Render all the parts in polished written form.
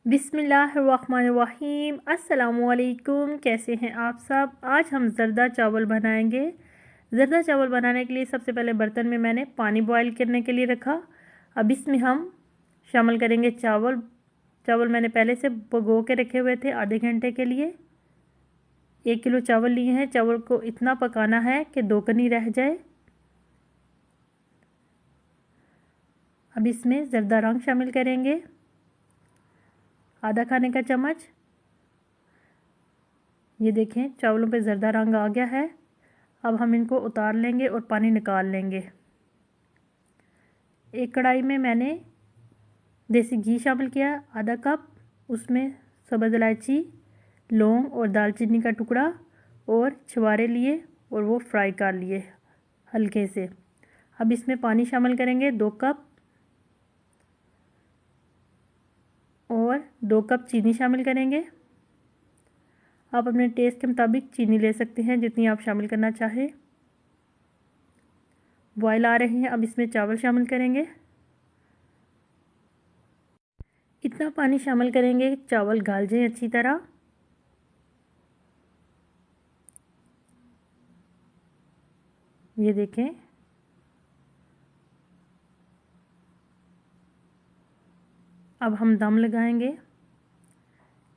बिस्मिल्लाहिर्रहमानिर्रहीम। अस्सलामुअलैकुम। कैसे हैं आप सब। आज हम ज़र्दा चावल बनाएंगे। ज़र्दा चावल बनाने के लिए सबसे पहले बर्तन में मैंने पानी बॉईल करने के लिए रखा। अब इसमें हम शामिल करेंगे चावल। चावल मैंने पहले से भिगो के रखे हुए थे आधे घंटे के लिए। 1 किलो चावल लिए हैं। चावल को इतना पकाना है कि 2 कनी रह जाए। अब इसमें ज़र्दा रंग शामिल करेंगे, आधा खाने का चम्मच। ये देखें चावलों पे ज़र्दा रंग आ गया है। अब हम इनको उतार लेंगे और पानी निकाल लेंगे। एक कढ़ाई में मैंने देसी घी शामिल किया आधा कप। उसमें सब्ज़ इलायची, लौंग और दालचीनी का टुकड़ा और छुहारे लिए और वो फ्राई कर लिए हल्के से। अब इसमें पानी शामिल करेंगे 2 कप और 2 कप चीनी शामिल करेंगे। आप अपने टेस्ट के मुताबिक चीनी ले सकते हैं जितनी आप शामिल करना चाहें। बॉयल आ रहे हैं। अब इसमें चावल शामिल करेंगे। इतना पानी शामिल करेंगे चावल गाल जाए अच्छी तरह। ये देखें अब हम दम लगाएंगे।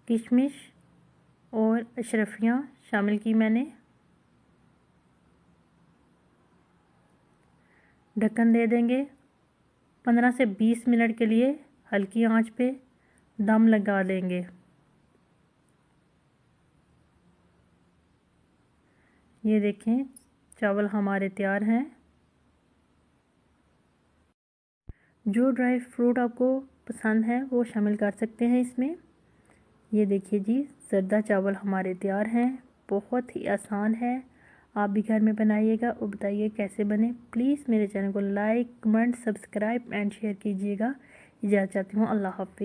किशमिश और अशरफियाँ शामिल की मैंने। ढक्कन दे देंगे। 15 से 20 मिनट के लिए हल्की आंच पे दम लगा लेंगे। ये देखें चावल हमारे तैयार हैं। जो ड्राई फ्रूट आपको पसंद है वो शामिल कर सकते हैं इसमें। ये देखिए जी ज़र्दा चावल हमारे तैयार हैं। बहुत ही आसान है। आप भी घर में बनाइएगा और बताइए कैसे बने। प्लीज़ मेरे चैनल को like, comment, subscribe and share कीजिएगा। इजाज़त चाहती हूँ। अल्लाह हाफ़िज़।